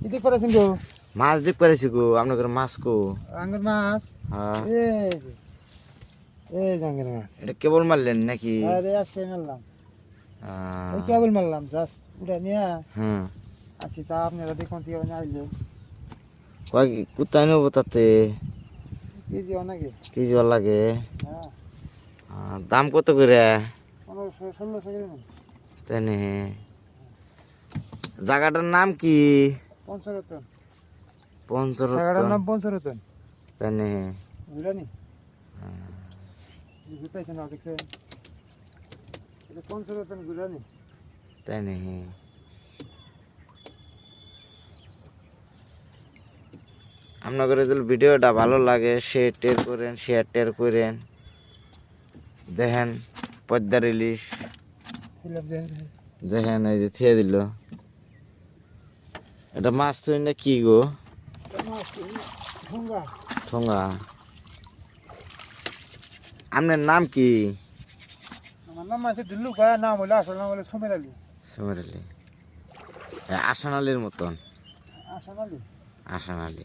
ইদি করেছেন গো মাছ দিক পারেছি গো আপনাদের মাছ কো আঙ্গুর মাছ হ্যাঁ এই জাঙ্গের মাছ এটা কেবল মারলেন নাকি আরে আজকে মারলাম এই কেবল মারলাম জাস্ট উড়া নিয়ে হ্যাঁ আসি তা আপনারা দেখুন কি আইলে কয় কোথায় নেবো তাতে কেজি অনেকে কেজি লাগে হ্যাঁ দাম কত করে 1500 করে নেন তাই নে জায়গাটার নাম কি পঞ্চরতন পঞ্চরত্ন জায়গাটার নাম পঞ্চরতন তাই নে বুঝলেনি বুঝতেছেন না দেখে এটা পঞ্চরতন বুঝলেনি তাই নে আপনাদের যদি ভিডিওটা ভালো লাগে শেয়ার করেন দেখেন পদ্মার ইলিশ দেখেন এই যে থিয়ে দিল এটা মাছ তুই না কি গো ঠোঙ্গা আপনার নাম কি আমার নাম আছে দিল্লু ভাই নাম হলো আসল নাম হলো সুমের আলী সুমের আলী আসান আলীর মতন আসান আলী আসান আলী